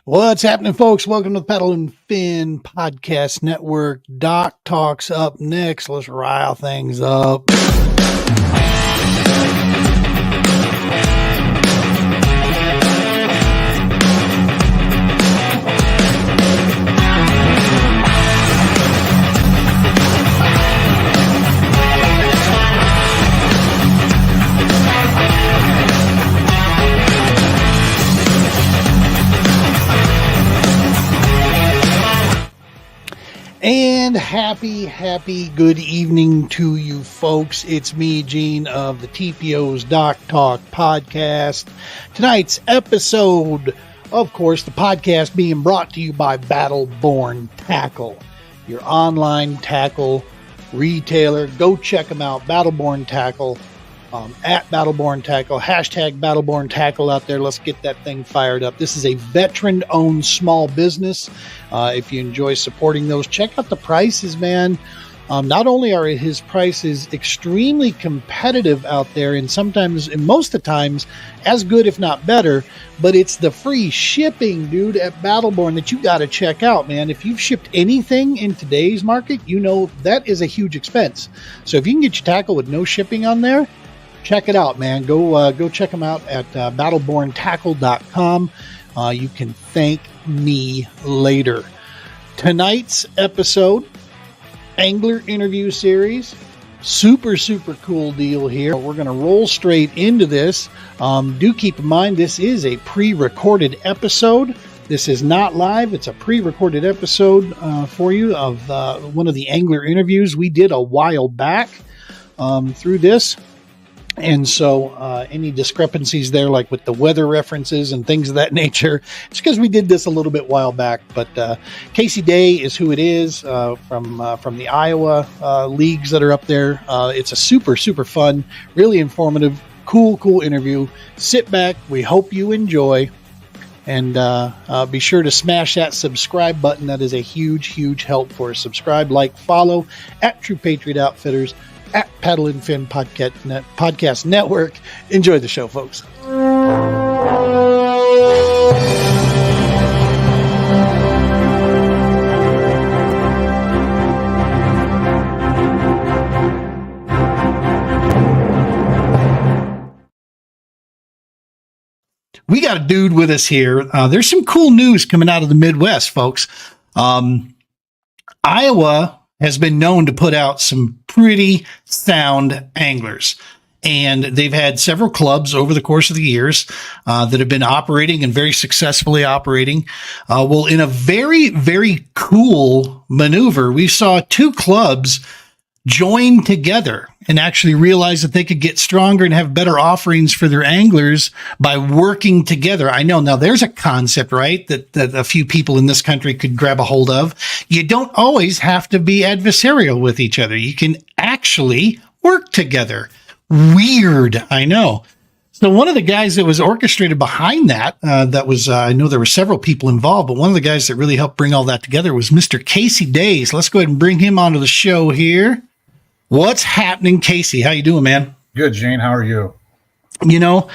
What's happening, folks? Welcome to the Paddle and Fin Podcast Network. Doc Talks up next. Let's rile things up. And happy good evening to you folks. It's me, Gene, of the TPO's Doc Talk podcast. Tonight's episode, of course, the podcast being brought to you by Battleborn Tackle, your online tackle retailer. Go check them out, Battleborn Tackle, at Battleborn Tackle, hashtag Battleborn Tackle out there. Let's get that thing fired up. This is a veteran-owned small business. If you enjoy supporting those, check out the prices, man. Not only are his prices extremely competitive out there, and sometimes, and most of the times, as good, if not better, but it's the free shipping, dude, at Battleborn that you got to check out, man. If you've shipped anything in today's market, you know that is a huge expense. So if you can get your tackle with no shipping on there, check it out, man. Go check them out at battleborntackle.com. You can thank me later. Tonight's episode, Angler Interview Series. Super cool deal here. We're going to roll straight into this. Do keep in mind, this is a pre-recorded episode. This is not live. It's a pre-recorded episode for you of one of the angler interviews we did a while back through this. And so any discrepancies there, like with the weather references and things of that nature, it's because we did this a little bit while back. But Casey Day is who it is from the Iowa leagues that are up there. It's a super fun, really informative, cool interview. Sit back. We hope you enjoy. And be sure to smash that subscribe button. That is a huge help for us. Subscribe, like, follow at True Patriot Outfitters, at Paddle and Fin Podcast Network. Enjoy the show, folks. We got a dude with us here. There's some cool news coming out of the Midwest, folks. Iowa has been known to put out some pretty sound anglers. And they've had several clubs over the course of the years that have been operating and very successfully operating. Well, in a very cool maneuver, we saw two clubs join together and actually realize that they could get stronger and have better offerings for their anglers by working together. I know now there's a concept, right, that a few people in this country could grab a hold of. You don't always have to be adversarial with each other. You can actually work together. Weird, I know. So one of the guys that was orchestrated behind that, I know there were several people involved, but one of the guys that really helped bring all that together was Mr. Casey Day. Let's go ahead and bring him onto the show here. What's happening, Casey? How you doing, man? Good, Gene. How are you? You know,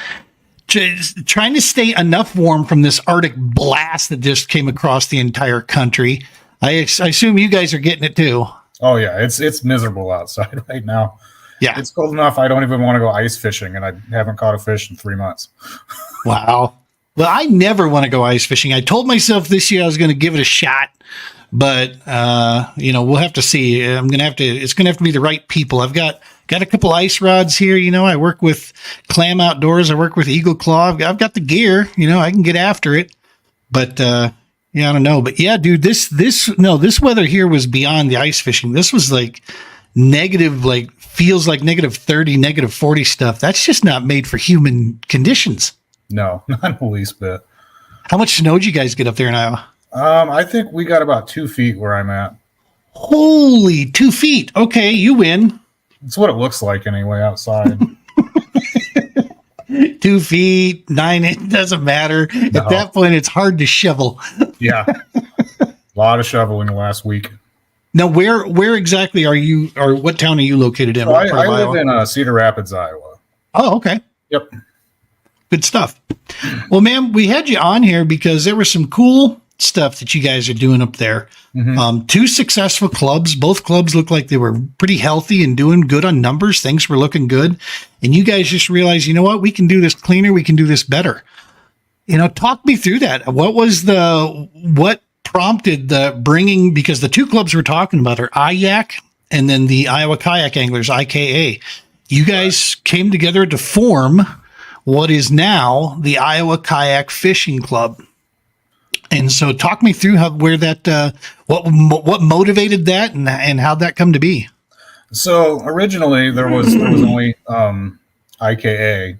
trying to stay enough warm from this Arctic blast that just came across the entire country. I assume you guys are getting it too. Oh yeah, it's miserable outside right now. Yeah, it's cold enough. I don't even want to go ice fishing, and I haven't caught a fish in 3 months. Wow. Well, I never want to go ice fishing. I told myself this year I was going to give it a shot. But, we'll have to see. It's going to have to be the right people. I've got a couple ice rods here. You know, I work with Clam Outdoors. I work with Eagle Claw. I've got the gear, I can get after it, but, I don't know. But yeah, dude, this weather here was beyond the ice fishing. This was like negative, feels like negative 30, negative 40 stuff. That's just not made for human conditions. No, not the least bit. How much snow did you guys get up there in Iowa? I think we got about 2 feet where I'm at. Holy, 2 feet. Okay, you win. It's what it looks like anyway outside. 2 feet, 9, it doesn't matter. No. At that point, it's hard to shovel. Yeah. A lot of shoveling last week. Now, where exactly are you, or what town are you located in? I live in Cedar Rapids, Iowa. Oh, okay. Yep. Good stuff. Well, ma'am, we had you on here because there was some cool stuff that you guys are doing up there. Mm-hmm. Two successful clubs. Both clubs looked like they were pretty healthy and doing good on numbers. Things were looking good. And you guys just realized, you know what? We can do this cleaner. We can do this better. Talk me through that. What prompted the bringing, because the two clubs we're talking about are IYAK and then the Iowa Kayak Anglers, IKA. You guys came together to form what is now the Iowa Kayak Fishing Club. And so talk me through what motivated that and how'd that come to be? So originally there was only IKA,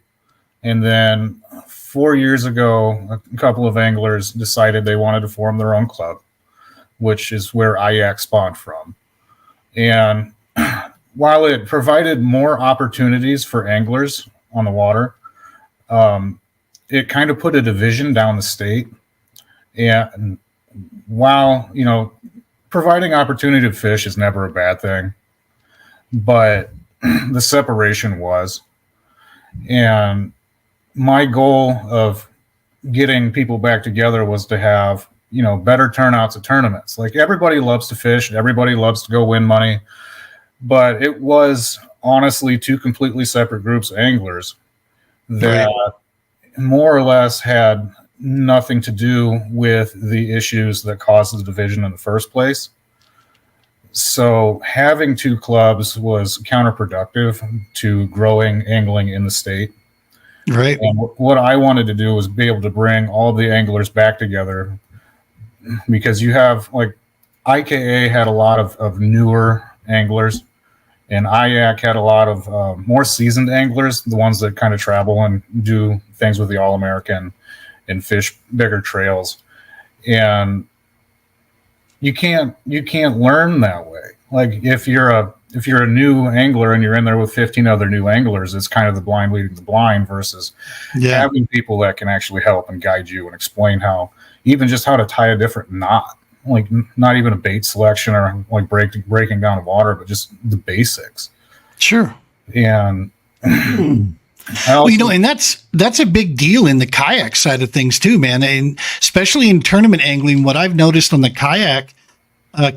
and then 4 years ago, a couple of anglers decided they wanted to form their own club, which is where IYAK spawned from. And while it provided more opportunities for anglers on the water, it kind of put a division down the state. And while, providing opportunity to fish is never a bad thing, but the separation was. And my goal of getting people back together was to have, better turnouts at tournaments. Like, everybody loves to fish, everybody loves to go win money, but it was honestly two completely separate groups of anglers that more or less had nothing to do with the issues that caused the division in the first place. So having two clubs was counterproductive to growing angling in the state. Right. And what I wanted to do was be able to bring all the anglers back together, because you have, like, IKA had a lot of newer anglers, and IYAK had a lot of more seasoned anglers, the ones that kind of travel and do things with the All-American and fish bigger trails. And you can't learn that way. Like, if you're a new angler and you're in there with 15 other new anglers, it's kind of the blind leading the blind versus having people that can actually help and guide you and explain how to tie a different knot, like not even a bait selection or like breaking down the water, but just the basics. Sure. And and that's a big deal in the kayak side of things too, man. And especially in tournament angling, what I've noticed on the kayak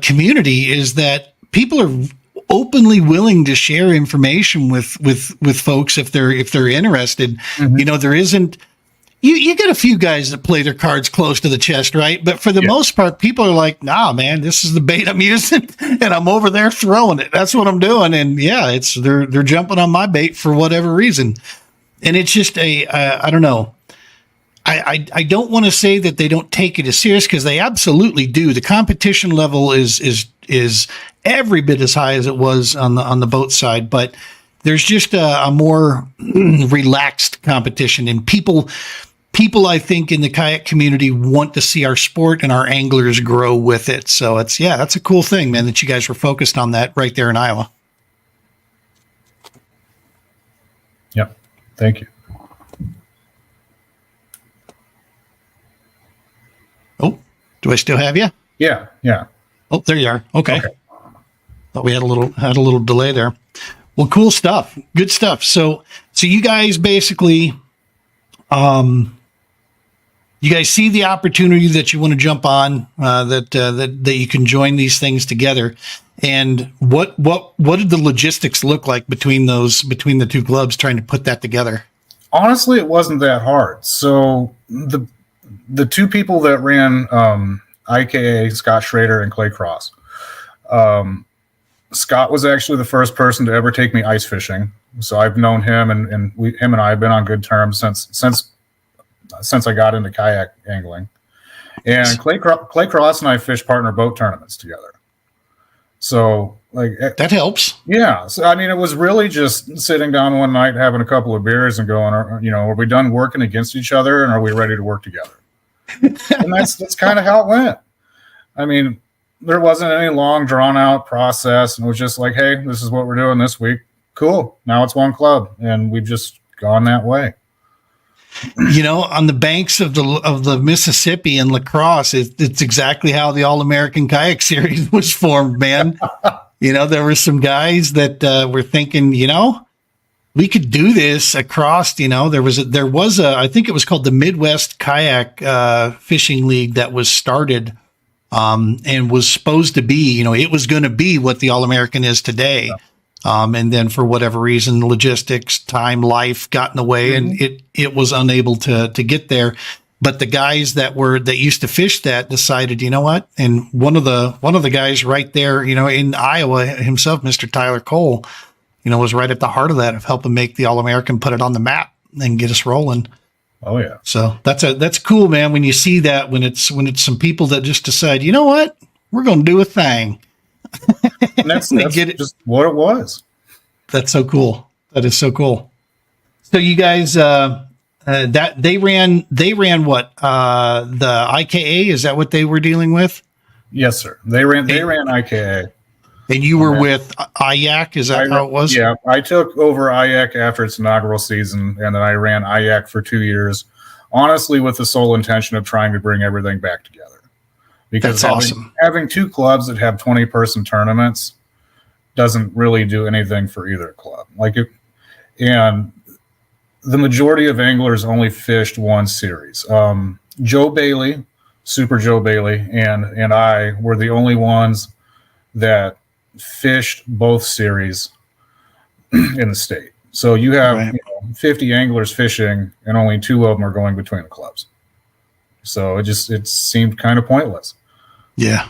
community is that people are openly willing to share information with folks if they're interested. Mm-hmm. There isn't. You get a few guys that play their cards close to the chest, right? But for the most part, people are like, nah, man, this is the bait I'm using, and I'm over there throwing it. That's what I'm doing. And they're jumping on my bait for whatever reason. And it's just I don't know. I don't want to say that they don't take it as serious, because they absolutely do. The competition level is every bit as high as it was on the boat side, but there's just a more relaxed competition, and people, I think, in the kayak community want to see our sport and our anglers grow with it. So that's a cool thing, man, that you guys were focused on that right there in Iowa. Yep. Thank you. Oh, do I still have you? Yeah. Oh, there you are. Okay. Thought we had a little delay there. Well, cool stuff. Good stuff. So you guys basically, you guys see the opportunity that you want to jump on, that you can join these things together. And what did the logistics look like between the two clubs trying to put that together? Honestly, it wasn't that hard. So the two people that ran IKA, Scott Schrader and Clay Cross. Scott was actually the first person to ever take me ice fishing. So I've known him, and him and I have been on good terms since I got into kayak angling. And Clay Cross and I fished partner boat tournaments together. So that helps. Yeah. So I mean, it was really just sitting down one night, having a couple of beers, and going, are we done working against each other, and are we ready to work together? And that's kind of how it went. I mean, there wasn't any long drawn out process, and it was just like, hey, this is what we're doing this week. Cool. Now it's one club, and we've just gone that way. On the banks of the Mississippi and La Crosse, it's exactly how the All-American Kayak Series was formed, man. There were some guys that were thinking, we could do this across, there was a, I think it was called the Midwest Kayak Fishing League that was started and was supposed to be, it was going to be what the All-American is today. And then for whatever reason, logistics, time, life got in the way, and it was unable to get there. But the guys that used to fish that decided, you know what? And one of the guys right there, in Iowa himself, Mr. Tyler Cole, was right at the heart of that, of helping make the All-American, put it on the map and get us rolling. Oh yeah. So that's cool, man. When you see that, when it's some people that just decide, you know what, we're going to do a thing. And that's just what it was. That's so cool. That is so cool. So you guys, that they ran what, the IKA, is that what they were dealing with? Yes, sir. They ran IKA. And you were with IAC, is that how it was? Yeah, I took over IAC after its inaugural season, and then I ran IAC for 2 years, honestly, with the sole intention of trying to bring everything back together. Because having two clubs that have 20-person tournaments doesn't really do anything for either club. And the majority of anglers only fished one series. Joe Bailey, Super Joe Bailey, and I were the only ones that fished both series in the state. So you have 50 anglers fishing, and only 2 of them are going between the clubs. So it seemed kind of pointless. Yeah.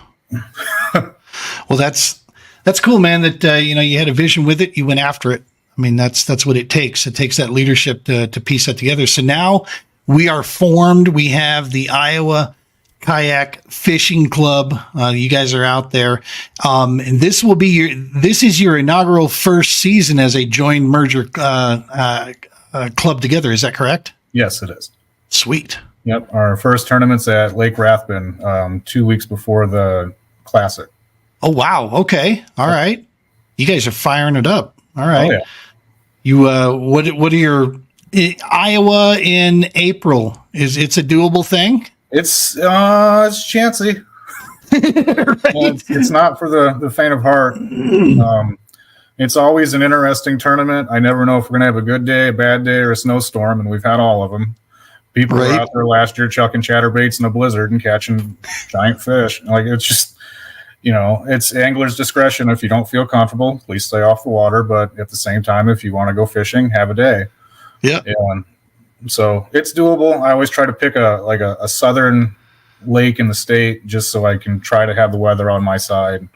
Well, that's cool, man. That you had a vision with it. You went after it. I mean, that's what it takes. It takes that leadership to piece that together. So now we are formed. We have the Iowa Kayak Fishing Club. You guys are out there, and this is your inaugural first season as a joint merger club together. Is that correct? Yes, it is. Sweet. Yep. Our first tournament's at Lake Rathbun, 2 weeks before the Classic. Oh, wow. Okay. All right. You guys are firing it up. All right. Oh, yeah. You, what are your Iowa in April? It's a doable thing? It's chancy. Right. It's not for the faint of heart. It's always an interesting tournament. I never know if we're going to have a good day, a bad day, or a snowstorm, and we've had all of them. People were out there last year chucking chatterbaits in a blizzard and catching giant fish. It's just, it's angler's discretion. If you don't feel comfortable, please stay off the water. But at the same time, if you want to go fishing, have a day. Yeah. And so it's doable. I always try to pick a southern lake in the state just so I can try to have the weather on my side.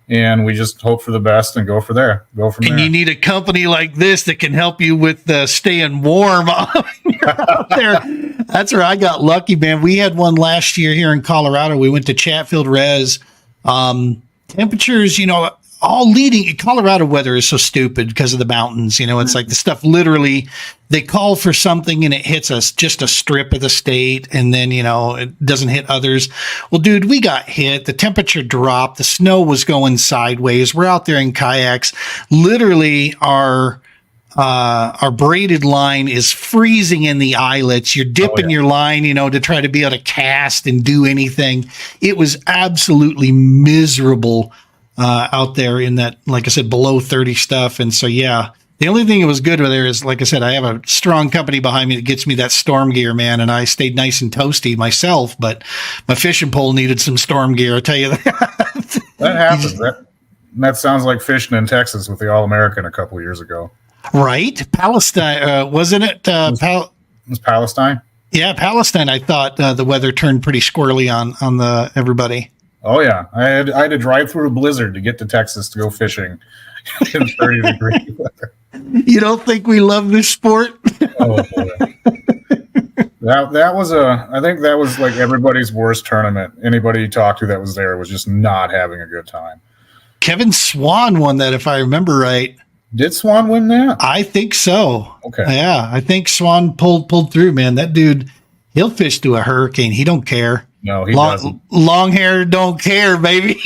And we just hope for the best and go from there. And you need a company like this that can help you with staying warm out there. That's where I got lucky, man. We had one last year here in Colorado. We went to Chatfield Res. Temperatures, all leading. Colorado weather is so stupid because of the mountains. It's like the stuff literally, they call for something and it hits us just a strip of the state, and then it doesn't hit others. Well, dude, we got hit. The temperature dropped. The snow was going sideways. We're out there in kayaks. Literally, our braided line is freezing in the eyelets. You're dipping your line, to try to be able to cast and do anything. It was absolutely miserable out there in that, like I said, below 30 stuff. And so, yeah, the only thing that was good there is, like I said, I have a strong company behind me that gets me that storm gear, man. And I stayed nice and toasty myself, but my fishing pole needed some storm gear. I'll tell you that. That happens. That sounds like fishing in Texas with the All-American a couple of years ago. Right. Palestine, wasn't it? It was Palestine. Yeah. Palestine. I thought the weather turned pretty squirrely on everybody. Oh yeah, I had to drive through a blizzard to get to Texas to go fishing in 30-degree weather. You don't think we love this sport? Oh boy. I think that was like everybody's worst tournament. Anybody you talked to that was there was just not having a good time. Kevin Swan won that, if I remember right. Did Swan win that? I think so. Okay. Yeah, I think Swan pulled through, man. That dude, he'll fish through a hurricane. He don't care. No, he doesn't. Long hair don't care, baby.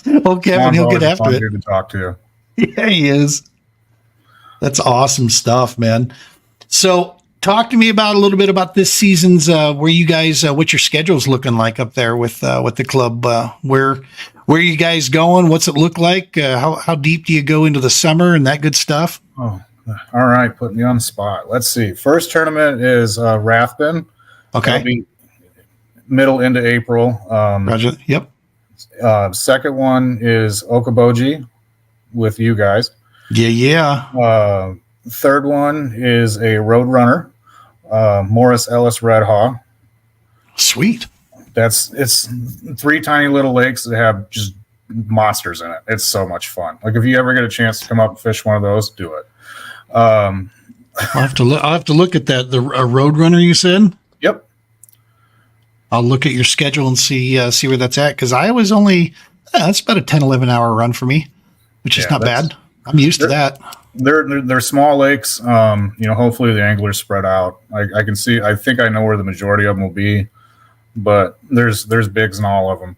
Well, Kevin, he'll get after it. To talk to. Yeah, he is. That's awesome stuff, man. So talk to me a little bit about this season's, where you guys, what your schedule's looking like up there with the club. Where are you guys going? What's it look like? How deep do you go into the summer and that good stuff? Oh, All right, put me on the spot. Let's see. First tournament is Rathbun. Okay. That'll be middle into April. Roger. Yep. Second one is Okoboji with you guys. Yeah. Third one is a Roadrunner, Morris Ellis Red Haw. Sweet. It's 3 tiny little lakes that have just monsters in it. It's so much fun. Like if you ever get a chance to come up and fish one of those, do it. I'll have to look at that. The Roadrunner you said. Yep. I'll look at your schedule and see where that's at, because I was only that's about a 10-11 hour run for me, which is not bad. I'm used to that. They're small lakes. Hopefully the anglers spread out. I can see. I think I know where the majority of them will be, but there's bigs in all of them,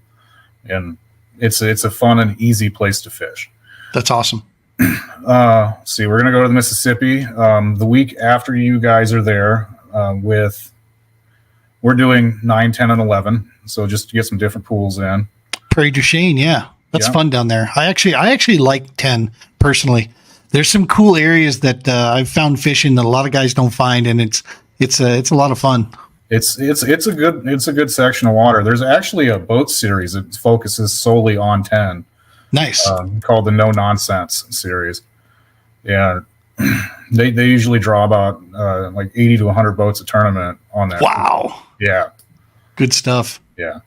and it's a fun and easy place to fish. That's awesome. See, we're gonna go to the Mississippi the week after you guys are there. We're doing 9, 10, and 11. So just to get some different pools in. Prairie du Chien, yeah, that's fun down there. I actually like 10 personally. There's some cool areas that I've found fishing that a lot of guys don't find, and it's a lot of fun. It's a good section of water. There's actually a boat series that focuses solely on 10. Nice. Called the No Nonsense series. Yeah. They usually draw about like 80 to 100 boats a tournament on that. Wow. Yeah. Good stuff. Yeah.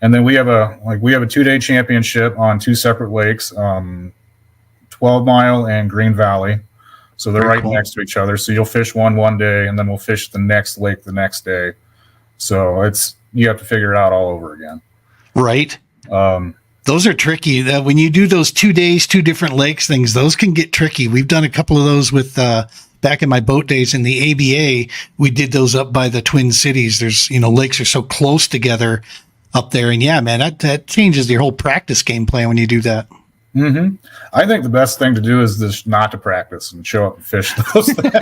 And then we have a 2-day championship on 2 separate lakes, 12 Mile and Green Valley. So they're right next to each other. So you'll fish one day, and then we'll fish the next lake the next day. So you have to figure it out all over again. Right. Those are tricky. When you do those 2 days, 2 different lakes things, those can get tricky. We've done a couple of those with back in my boat days in the ABA. We did those up by the Twin Cities. There's lakes are so close together up there, and yeah, man, that changes your whole practice game plan when you do that. Mm-hmm. I think the best thing to do is just not to practice and show up and fish those things.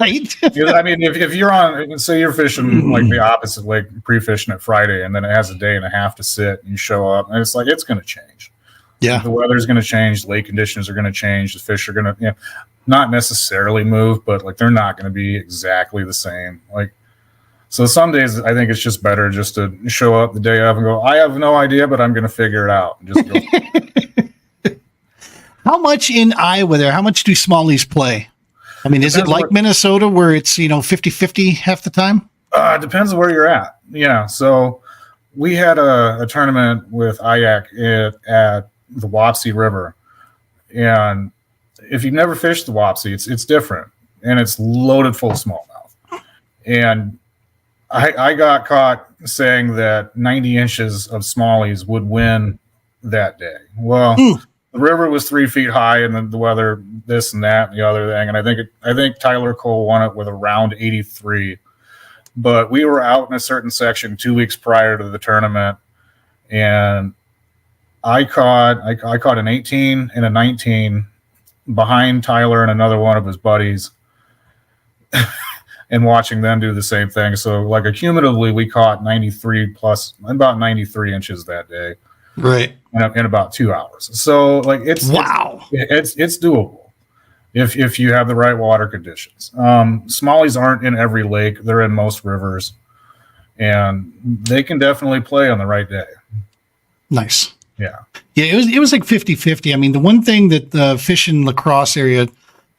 Right. I mean, if you're on, say you're fishing like the opposite lake, pre-fishing it Friday, and then it has a day and a half to sit, and you show up, and it's like it's going to change. Yeah, the weather's going to change, lake conditions are going to change, the fish are going to, not necessarily move, but like they're not going to be exactly the same. Like, so some days I think it's just better just to show up the day of and go, I have no idea, but I'm going to figure it out. And just go. How much in Iowa there? How much do smallies play? I mean, is it like Minnesota where it's 50-50 half the time? It depends on where you're at. Yeah. So we had a tournament with IKFC at the Wapsie River, and if you've never fished the Wapsie, it's different, and it's loaded full of smallmouth. And I got caught saying that 90 inches of smallies would win that day. Well. The river was 3 feet high, and then the weather, this and that, and the other thing. And I think Tyler Cole won it with around 83. But we were out in a certain section 2 weeks prior to the tournament, and I caught an 18 and a 19 behind Tyler and another one of his buddies, and watching them do the same thing. So like accumulatively, we caught 93 plus about 93 inches that day. Right. In about 2 hours. So like it's doable if you have the right water conditions. Smallies aren't in every lake. They're in most rivers, and they can definitely play on the right day. Nice. Yeah. Yeah. It was like 50-50. I mean, the one thing that the fishing La Crosse area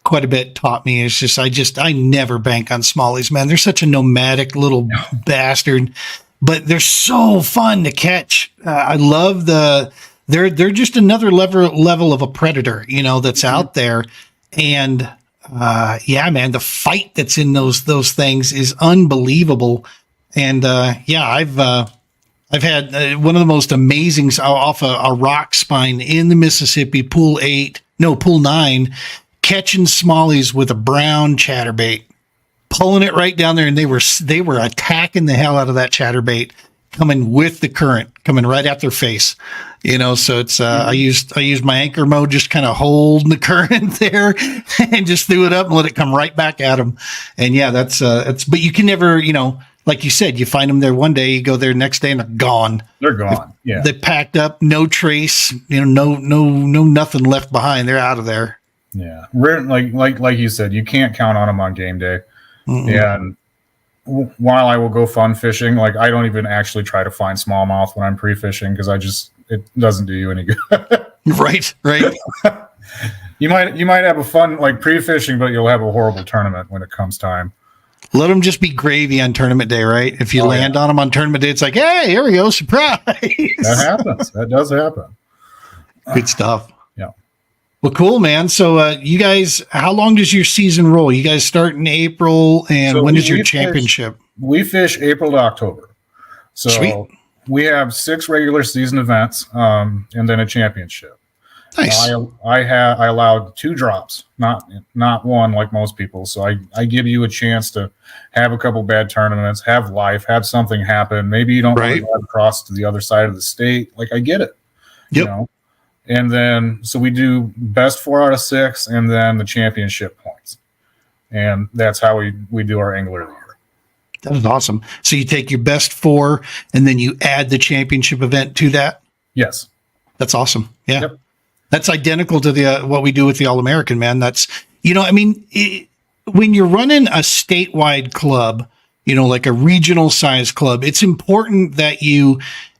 quite a bit taught me is I never bank on smallies, man. They're such a nomadic little bastard. But they're so fun to catch. I love they're just another level of a predator, that's out there. And yeah, man, the fight that's in those things is unbelievable. And I've had one of the most amazing off a rock spine in the Mississippi, pool 9, catching smallies with a brown chatterbait. Pulling it right down there, and they were attacking the hell out of that chatterbait, coming with the current, coming right at their face. So it's I used my anchor mode, just kind of holding the current there, and just threw it up and let it come right back at them. And yeah, that's but you can never, like you said, you find them there one day, you go there next day, and they're gone. They're gone. They packed up, no trace, no nothing left behind. They're out of there. Yeah. Like you said, you can't count on them on game day. And while I will go fun fishing, like I don't even actually try to find smallmouth when I'm pre-fishing because it doesn't do you any good. Right. You might have a fun like pre-fishing, but you'll have a horrible tournament when it comes time. Let them just be gravy on tournament day, right? If you land on them on tournament day, it's like, hey, here we go, surprise. That happens. That does happen. Good stuff. Yeah. Well, cool, man. So you guys, how long does your season roll? You guys start in April, and when is your championship? We fish April to October. So sweet. We have 6 regular season events, and then a championship. Nice. I allowed 2 drops, not one like most people. So I give you a chance to have a couple bad tournaments, have life, have something happen. Maybe you don't want to drive across to the other side of the state. Like I get it. Yep. You know? And then so we do best 4 out of 6, and then the championship points, and that's how we do our angler of the year. That is awesome. So you take your best 4, and then you add the championship event to that. Yes, that's awesome. Yeah. Yep. That's identical to the what we do with the All-American, man. That's, when you're running a statewide club, like a regional size club, it's important that you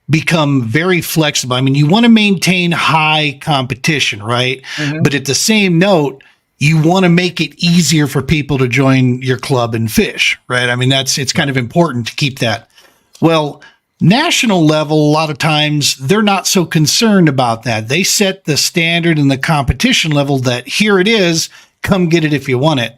become very flexible. I mean, you want to maintain high competition, right? Mm-hmm. But at the same note, you want to make it easier for people to join your club and fish, right? I mean, it's kind of important to keep that. Well, national level, a lot of times they're not so concerned about that. They set the standard and the competition level that here it is, come get it if you want it.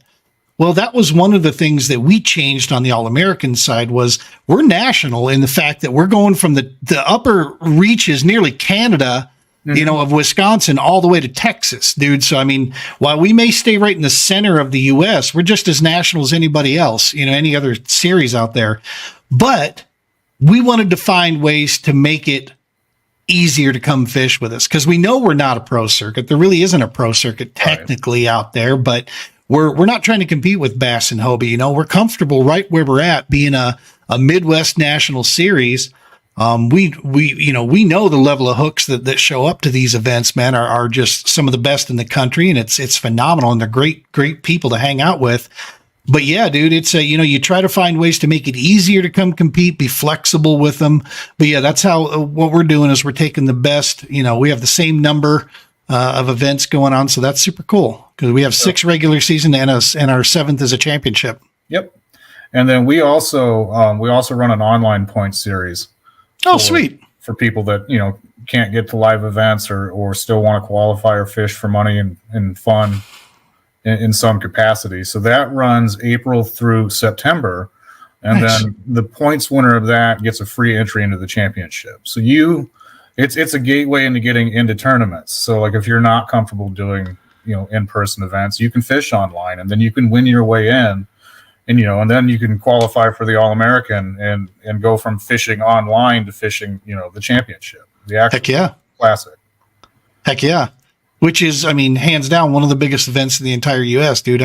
Well, that was one of the things that we changed on the All-American side was we're national in the fact that we're going from the upper reaches nearly Canada, of Wisconsin all the way to Texas, dude. So, I mean, while we may stay right in the center of the U.S., we're just as national as anybody else, any other series out there. But we wanted to find ways to make it easier to come fish with us because we know we're not a pro circuit. There really isn't a pro circuit technically out there, but we're not trying to compete with Bass and Hobie. We're comfortable right where we're at being a Midwest national series. We know the level of hooks that show up to these events, man, are just some of the best in the country, and it's phenomenal, and they're great people to hang out with. But yeah, dude, it's you try to find ways to make it easier to come compete, be flexible with them. But yeah, that's how what we're doing is we're taking the best. We have the same number of events going on, so that's super cool because we have 6 regular season and our 7th is a championship. Yep, and then we also run an online point series. Oh, sweet. For people that can't get to live events or still want to qualify or fish for money and fun. In some capacity. So that runs April through September. And nice. Then the points winner of that gets a free entry into the championship. So it's a gateway into getting into tournaments. So like if you're not comfortable doing, in-person events, you can fish online and then you can win your way in and then you can qualify for the All-American and go from fishing online to fishing, the championship, the actual classic. Heck yeah. Which is, hands down, one of the biggest events in the entire U.S., dude.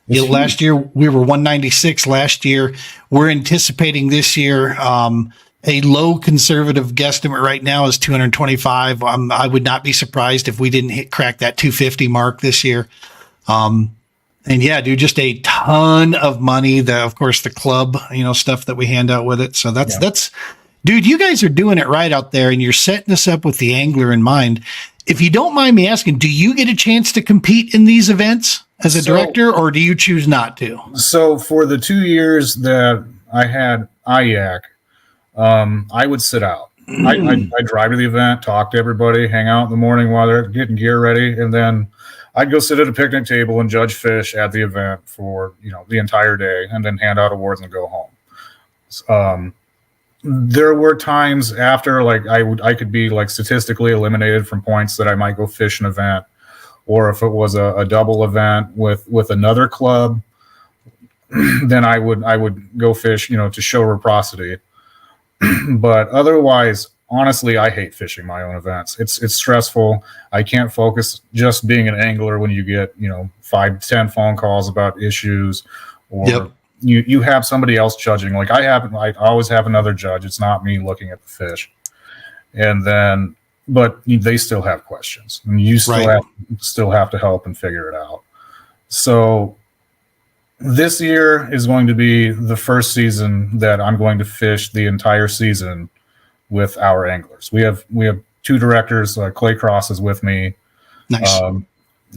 Last year, we were 196 last year. We're anticipating this year a low conservative guesstimate right now is 225. I would not be surprised if we didn't crack that 250 mark this year. And yeah, dude, just a ton of money. Of course, the club, stuff that we hand out with it. So that's, dude, you guys are doing it right out there and you're setting us up with the angler in mind. If you don't mind me asking, do you get a chance to compete in these events as a director, or do you choose not to? So for the 2 years that I had IAC, I would sit out. I'd drive to the event, talk to everybody, hang out in the morning while they're getting gear ready, and then I'd go sit at a picnic table and judge fish at the event for the entire day, and then hand out awards and go home. There were times after I could be statistically eliminated from points that I might go fish an event, or if it was a double event with another club, then I would go fish, to show reciprocity. But otherwise, honestly, I hate fishing my own events. It's stressful. I can't focus just being an angler when you get 5-10 phone calls about issues or. Yep. You have somebody else judging. I always have another judge. It's not me looking at the fish. And then but they still have questions, and you still have to help and figure it out. So this year is going to be the first season that I'm going to fish the entire season with our anglers. We have 2 directors. Clay Cross is with me. Nice.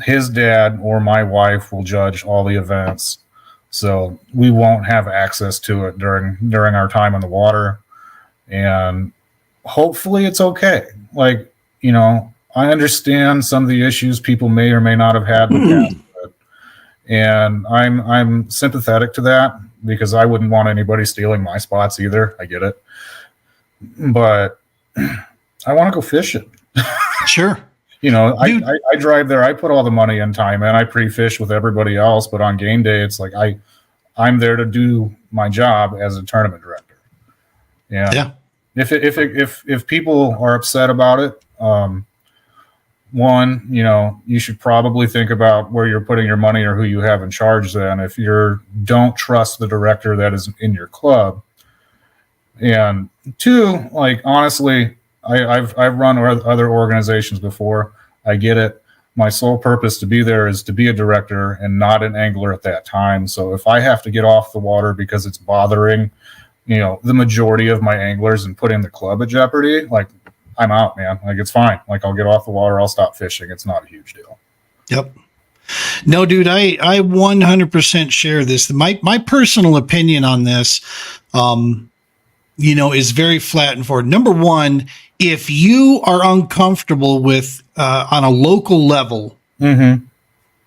His dad or my wife will judge all the events, so we won't have access to it during our time in the water. And hopefully it's okay. Like, you know, I understand some of the issues people may or may not have had in the past, and I'm sympathetic to that, because I wouldn't want anybody stealing my spots either. I get it, but I want to go fishing. Sure. You know, I drive there. I put all the money and time in. I pre-fish with everybody else, but on game day, it's like I'm there to do my job as a tournament director. Yeah. If people are upset about it, one, you know, you should probably think about where you're putting your money or who you have in charge. Then, if you don't trust the director that is in your club, and 2, like, honestly, I've run other organizations before. I get it. My sole purpose to be there is to be a director and not an angler at that time. So if I have to get off the water because it's bothering, you know, the majority of my anglers and putting the club at jeopardy, like, I'm out, man. Like, it's fine. Like, I'll get off the water. I'll stop fishing. It's not a huge deal. Yep. No, dude, I 100% share this. My personal opinion on this, you know, is very flat and forward. Number one, if you are uncomfortable with, on a local level, you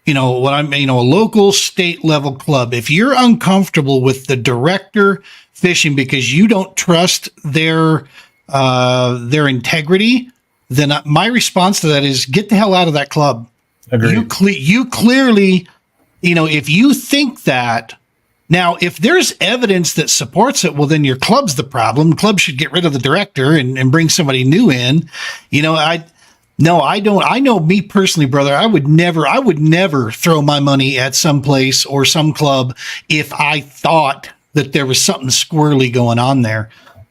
know what I mean, a local state level club, if you're uncomfortable with the director fishing because you don't trust their integrity, then my response to that is get the hell out of that club. Agreed. You clearly, you know, if you think that. Now, if there's evidence that supports it, well, then your club's the problem. The club should get rid of the director and bring somebody new in. You know, I don't. I know me personally, brother, I would never throw my money at some place or some club if I thought that there was something squirrely going on there.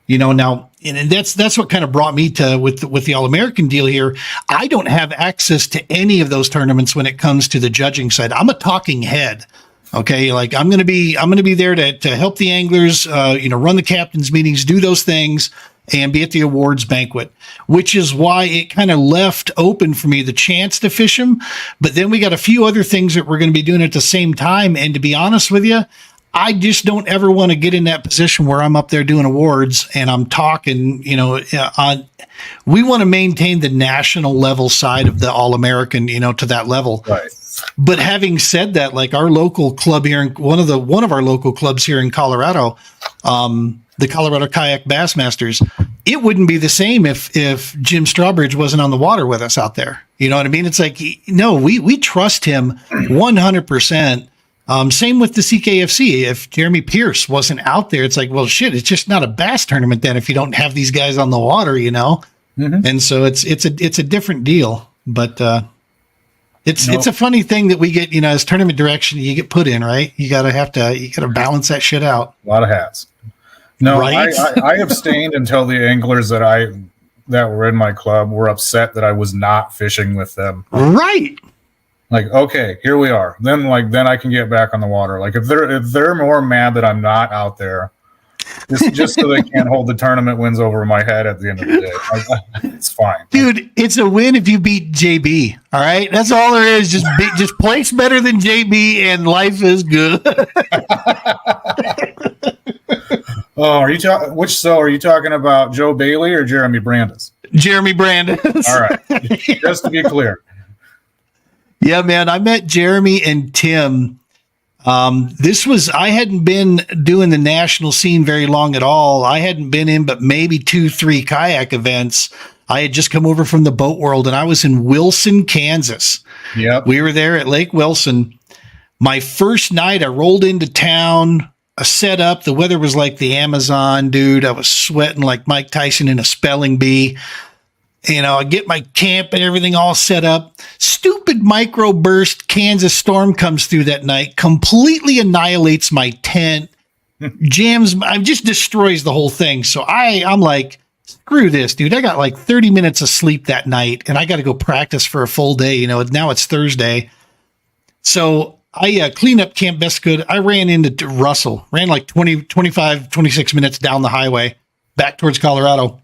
You know, now, and that's what kind of brought me to with the All-American deal here. I don't have access to any of those tournaments when it comes to the judging side. I'm a talking head. Okay, like I'm gonna be there to help the anglers, you know, run the captain's meetings, do those things, and be at the awards banquet, which is why it kind of left open for me the chance to fish them. But then we got a few other things that we're going to be doing at the same time. And to be honest with you, I just don't ever want to get in that position where I'm up there doing awards and I'm talking, you know, we want to maintain the national level side of the All-American, you know, to that level. Right. But having said that, like our local club here, one of our local clubs here in Colorado, the Colorado Kayak Bassmasters, it wouldn't be the same if Jim Strawbridge wasn't on the water with us out there. You know what I mean? It's like, no, we trust him 100%. Same with the CKFC. If Jeremy Pierce wasn't out there, it's like, well, shit, it's just not a bass tournament then if you don't have these guys on the water, you know? And so it's a different deal, but, it's a funny thing that we get, you know, as tournament direction, you get put in, right? You gotta balance that shit out. A lot of hats. No, right? I abstained until the anglers that were in my club were upset that I was not fishing with them. Right. Like, okay, here we are. Then I can get back on the water. Like if they're more mad that I'm not out there, just so they can't hold the tournament wins over my head at the end of the day. It's fine. Dude, it's a win if you beat JB. All right? That's all there is. Just place better than JB and life is good. Oh, are you talking about Joe Bailey or Jeremy Brandes? Jeremy Brandes. All right. Just to be clear. Yeah, man. I met Jeremy and Tim. I hadn't been doing the national scene very long at all. I hadn't been in but maybe 2-3 kayak events. I had just come over from the boat world and I was in Wilson, Kansas. Yep. We were there at Lake Wilson. My first night, I rolled into town. I set up. The weather was like the Amazon, dude. I was sweating like Mike Tyson in a spelling bee. You know, I get my camp and everything all set up. Stupid microburst Kansas storm comes through that night, completely annihilates my tent, just destroys the whole thing. So I'm like, screw this, dude. I got like 30 minutes of sleep that night and I got to go practice for a full day. You know, now it's Thursday. So I cleaned up Camp Best Good. I ran into Russell, ran like 20, 25, 26 minutes down the highway back towards Colorado,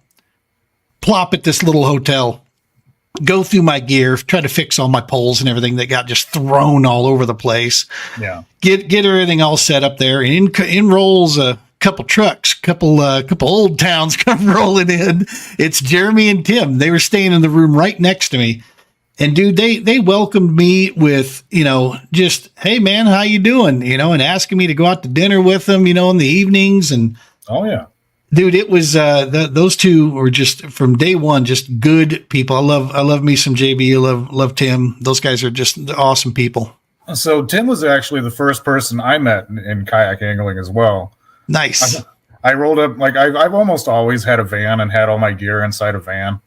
plop at this little hotel, go through my gear, try to fix all my poles and everything that got just thrown all over the place. Yeah. Get everything all set up there. And in rolls a couple trucks, couple old towns come rolling in. It's Jeremy and Tim. They were staying in the room right next to me. And dude, they welcomed me with, you know, just, hey man, how you doing? You know, and asking me to go out to dinner with them, you know, in the evenings. And oh yeah, dude, it was, those two were just from day one, just good people. I love me some JB. I love Tim. Those guys are just awesome people. So Tim was actually the first person I met in kayak angling as well. Nice. I rolled up, like I've almost always had a van and had all my gear inside a van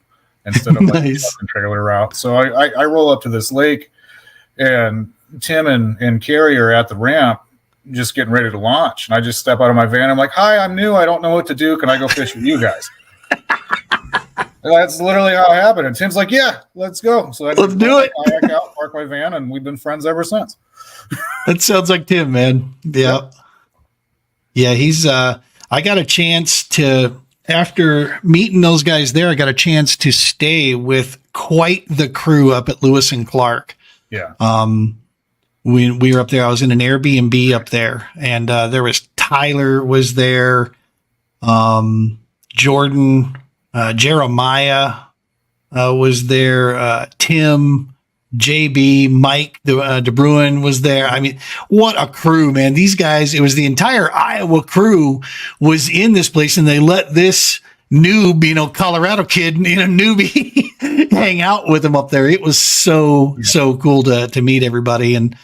instead of like Nice. a trailer route. So I roll up to this lake and Tim and Carrie are at the ramp just getting ready to launch. And I just step out of my van. I'm like, hi, I'm new. I don't know what to do. Can I go fish with you guys? And that's literally how it happened. And Tim's like, yeah, let's go. So Let's do it. Kayak out, park my van, and we've been friends ever since. That sounds like Tim, man. Yeah. Yeah, he's I got a chance to, after meeting those guys there, I got a chance to stay with quite the crew up at Lewis and Clark. Yeah. We were up there. I was in an Airbnb up there, and there was Tyler was there, Jordan, Jeremiah was there, Tim, JB, Mike DeBruin was there. I mean, what a crew, man. These guys, it was the entire Iowa crew was in this place, and they let this noob, you know, Colorado kid, you know, newbie hang out with them up there. It was so cool to meet everybody. And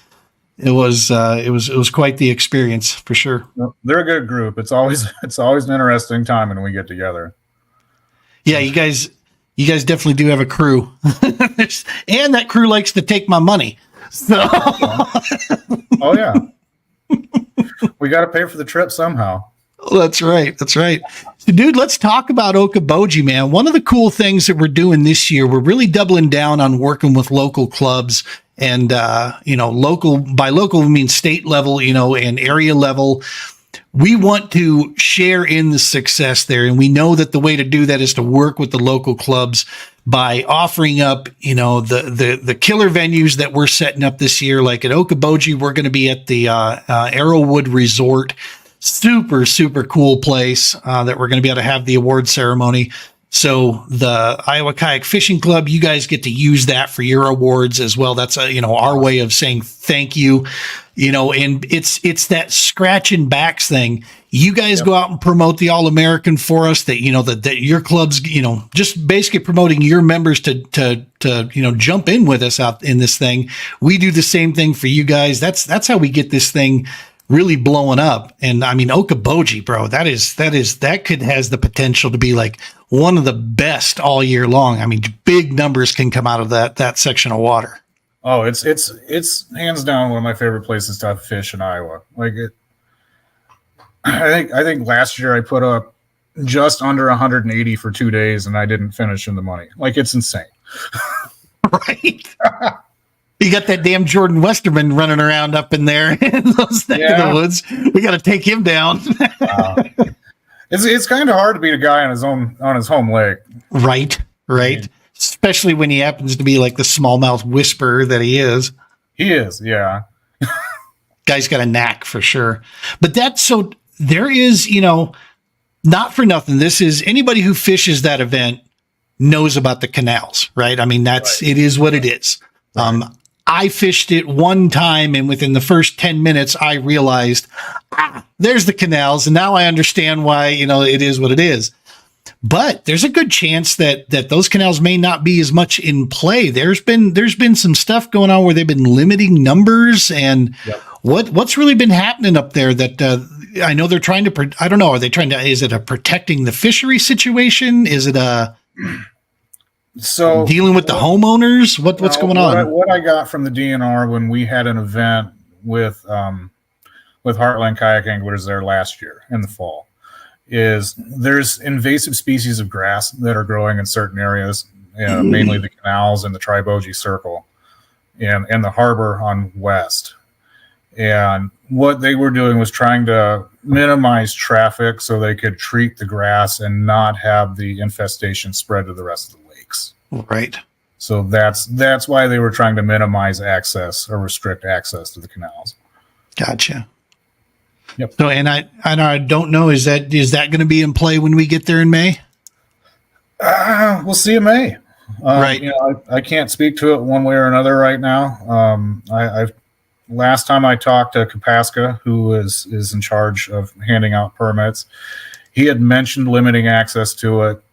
it was quite the experience for sure. They're a good group. It's always an interesting time when we get together. Yeah. You guys definitely do have a crew. And that crew likes to take my money. So. Oh yeah. We got to pay for the trip somehow. That's right. So, dude, let's talk about Okoboji, man. One of the cool things that we're doing this year, we're really doubling down on working with local clubs and, you know, by local, we mean state level, you know, and area level. We want to share in the success there. And we know that the way to do that is to work with the local clubs by offering up, you know, the killer venues that we're setting up this year. Like at Okoboji, we're going to be at the Arrowwood Resort. Super, super cool place that we're going to be able to have the award ceremony. So the Iowa Kayak Fishing Club, you guys get to use that for your awards as well. That's you know, our way of saying thank you, you know, and it's that scratch and backs thing. You guys go out and promote the All-American for us, that, you know, that your clubs, you know, just basically promoting your members to, you know, jump in with us out in this thing. We do the same thing for you guys. That's how we get this thing really blowing up. And I mean, Okoboji, bro, that has the potential to be like one of the best all year long. I mean, big numbers can come out of that section of water. Oh, it's hands down one of my favorite places to fish in Iowa. Like I think last year I put up just under 180 for 2 days and I didn't finish in the money. Like, it's insane. Right. You got that damn Jordan Westerman running around up in there in those neck of the woods. We got to take him down. It's kind of hard to beat a guy on his home lake. Right. Mm-hmm. Especially when he happens to be like the smallmouth whisperer that he is. He is, yeah. Guy's got a knack for sure. But there is, you know, not for nothing. This is anybody who fishes that event knows about the canals, right? I mean, it is what it is. Right. I fished it one time, and within the first 10 minutes, I realized, there's the canals. And now I understand why, you know, it is what it is. But there's a good chance that those canals may not be as much in play. There's been some stuff going on where they've been limiting numbers, and what's really been happening up there that, I know they're trying to, I don't know, is it a protecting the fishery situation? Is it so dealing with the homeowners? What's going on? What I got from the DNR when we had an event with Heartland Kayak Anglers there last year in the fall is there's invasive species of grass that are growing in certain areas, mainly the canals and the Tribogy Circle and the harbor on west. And what they were doing was trying to minimize traffic so they could treat the grass and not have the infestation spread to the rest of the lakes. Right. So that's why they were trying to minimize access or restrict access to the canals. Gotcha. Yep. So, and I don't know, is that going to be in play when we get there in May? We'll see in May. Right. I can't speak to it one way or another right now. Last time I talked to Kapaska, who is in charge of handing out permits, he had mentioned limiting access to it,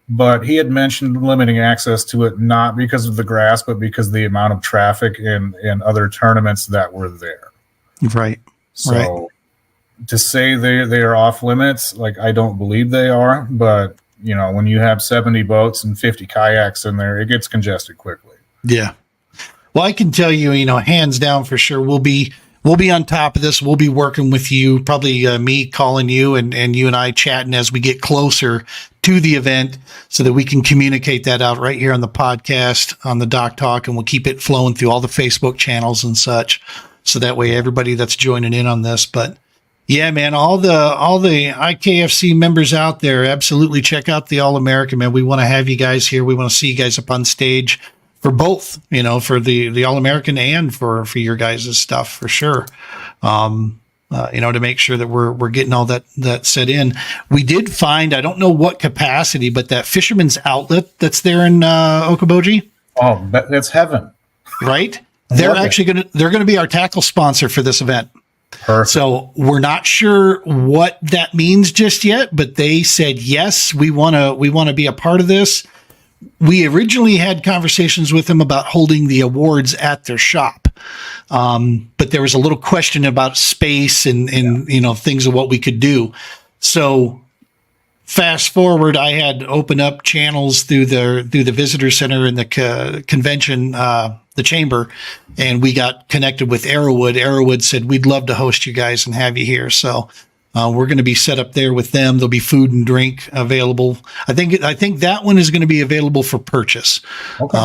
but he had mentioned limiting access to it not because of the grass, but because of the amount of traffic and other tournaments that were there. Right. So to say they are off limits, like, I don't believe they are, but when you have 70 boats and 50 kayaks in there, it gets congested quickly. Yeah. Well, I can tell you, hands down for sure, we'll be on top of this. We'll be working with you, probably me calling you and you and I chatting as we get closer to the event so that we can communicate that out right here on the podcast, on the Doc Talk, and we'll keep it flowing through all the Facebook channels and such. So that way everybody that's joining in on this. But yeah, man, all the IKFC members out there, absolutely check out the All-American, man. We want to have you guys here. We want to see you guys up on stage for both, for the All-American and for your guys' stuff for sure. To make sure that we're getting all that set in. We did find, I don't know what capacity, but that Fisherman's Outlet that's there in Okoboji. Oh, that's heaven. Right? They're going to be our tackle sponsor for this event. Perfect. So we're not sure what that means just yet, but they said, yes, we want to be a part of this. We originally had conversations with them about holding the awards at their shop. But there was a little question about space and things of what we could do. So fast forward, I had opened up channels through the visitor center and the convention, the chamber, and we got connected with Arrowwood. Arrowwood said, we'd love to host you guys and have you here. So we're going to be set up there with them. There'll be food and drink available. I think that one is going to be available for purchase. Okay.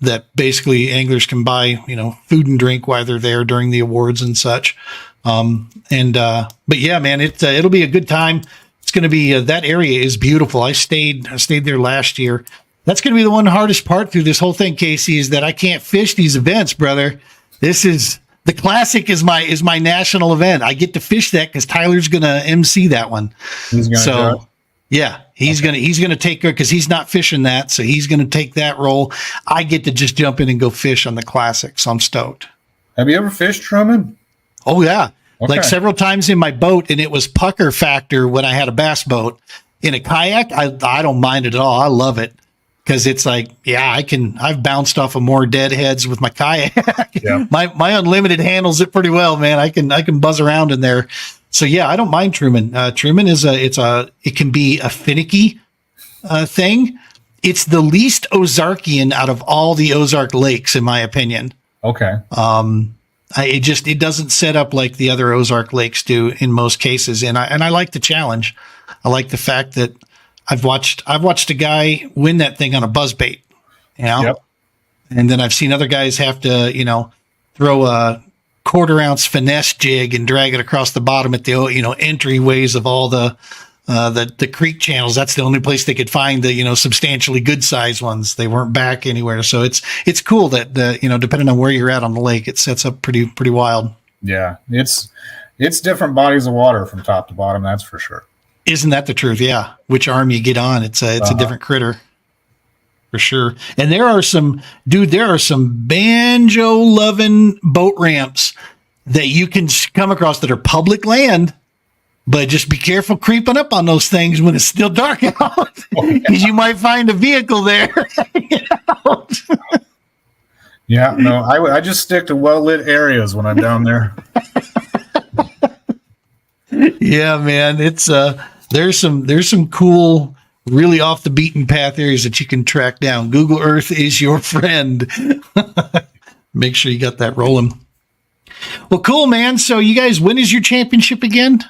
That basically anglers can buy, food and drink while they're there during the awards and such. But yeah, man, it'll be a good time. It's going to be, that area is beautiful. I stayed there last year. That's going to be the one hardest part through this whole thing, Casey, is that I can't fish these events, brother. The Classic is my national event. I get to fish that because Tyler's going to MC that one. He's going to take her because he's not fishing that. So he's going to take that role. I get to just jump in and go fish on the Classic. So I'm stoked. Have you ever fished, Truman? Oh yeah. Okay. Like several times in my boat, and it was pucker factor when I had a bass boat. In a kayak, I don't mind it at all. I love it. Because it's like, yeah, I've bounced off of more deadheads with my kayak. Yeah. My unlimited handles it pretty well, man. I can buzz around in there. So yeah, I don't mind Truman. Truman it can be a finicky thing. It's the least Ozarkian out of all the Ozark lakes, in my opinion. Okay. It doesn't set up like the other Ozark lakes do in most cases. And I like the challenge. I like the fact that I've watched a guy win that thing on a buzzbait, Yep. And then I've seen other guys have to, throw a 1/4 ounce finesse jig and drag it across the bottom at the, entryways of all the creek channels. That's the only place they could find the, substantially good sized ones. They weren't back anywhere. So it's cool that depending on where you're at on the lake, it sets up pretty wild. Yeah. It's different bodies of water from top to bottom. That's for sure. Isn't that the truth? Yeah. Which arm you get on, it's a different critter for sure. And there are some banjo loving boat ramps that you can come across that are public land, but just be careful creeping up on those things when it's still dark out, because you might find a vehicle there. Yeah, no, I just stick to well-lit areas when I'm down there. Yeah, man, it's there's some cool, really off the beaten path areas that you can track down. Google Earth is your friend. Make sure you got that rolling. Well, cool, man. So you guys, when is your championship again?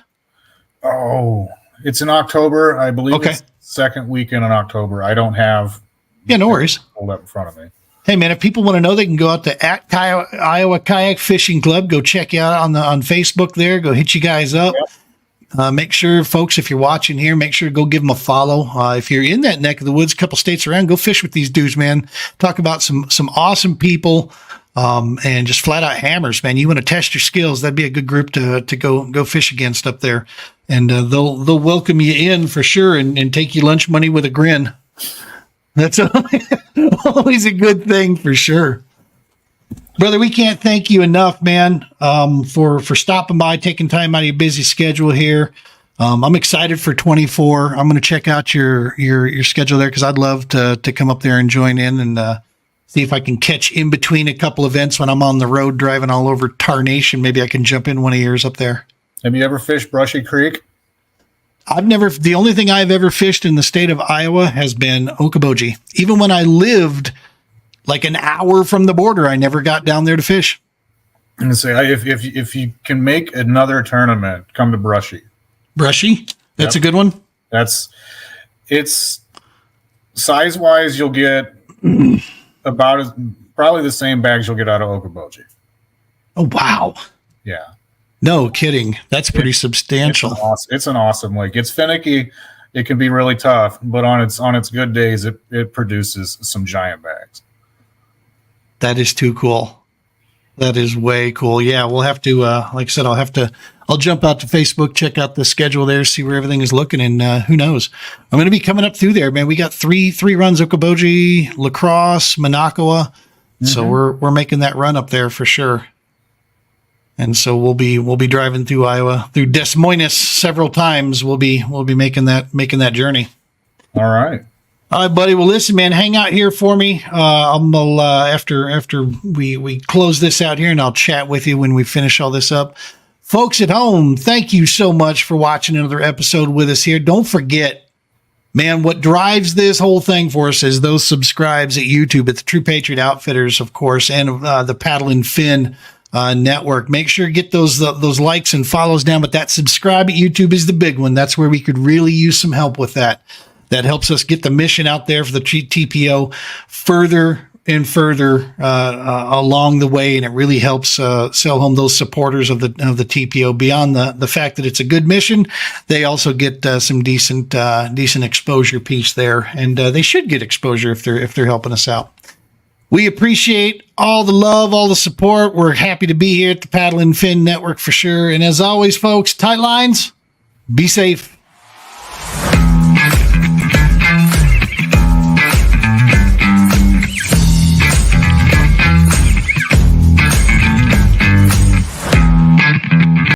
Oh, It's in October, I believe. Okay. It's second weekend in October. I don't have. Yeah, no worries. Pulled up in front of me. Hey man, if people want to know, they can go out to Iowa Kayak Fishing Club. Go check you out on Facebook there. Go hit you guys up. Yep. Make sure, folks, if you're watching here, make sure to go give them a follow. If you're in that neck of the woods, a couple states around, go fish with these dudes, man. Talk about some awesome people, and just flat out hammers, man. You want to test your skills? That'd be a good group to go fish against up there, and they'll welcome you in for sure and take you lunch money with a grin. That's always a good thing for sure. Brother, we can't thank you enough, man, for stopping by, taking time out of your busy schedule here. I'm excited for 24. I'm going to check out your schedule there because I'd love to come up there and join in and see if I can catch in between a couple events when I'm on the road driving all over Tarnation. Maybe I can jump in one of yours up there. Have you ever fished Brushy Creek? The only thing I've ever fished in the state of Iowa has been Okoboji. Even when I lived like an hour from the border, I never got down there to fish. And say, if you can make another tournament, come to Brushy. Brushy? That's a good one? It's size-wise, you'll get probably the same bags you'll get out of Okoboji. Oh, wow. Yeah. No kidding. That's pretty substantial. It's an awesome lake. It's finicky. It can be really tough, but on its good days, it produces some giant bags. That is too cool. That is way cool. Yeah, we'll have to, like I said, I'll jump out to Facebook, check out the schedule there, see where everything is looking, and who knows? I'm going to be coming up through there, man. We got three runs: Okoboji, La Crosse, Minocqua. Mm-hmm. So we're making that run up there for sure. And so we'll be driving through Iowa, through Des Moines several times. We'll be making that journey. All right. All right, buddy. Well, listen, man, hang out here for me. I'll after we close this out here, and I'll chat with you when we finish all this up. Folks at home, thank you so much for watching another episode with us here. Don't forget, man, what drives this whole thing for us is those subscribes at YouTube, at the True Patriot Outfitters, of course, and the Paddle and Fin network. Make sure to get those likes and follows down, but that subscribe at YouTube is the big one. That's where we could really use some help with that. That helps us get the mission out there for the TPO further and further along the way, and it really helps sell home those supporters of the TPO. Beyond the fact that it's a good mission, they also get some decent exposure piece there, and they should get exposure if they're helping us out. We appreciate all the love, all the support. We're happy to be here at the Paddle and Fin Network for sure. And as always, folks, tight lines, be safe.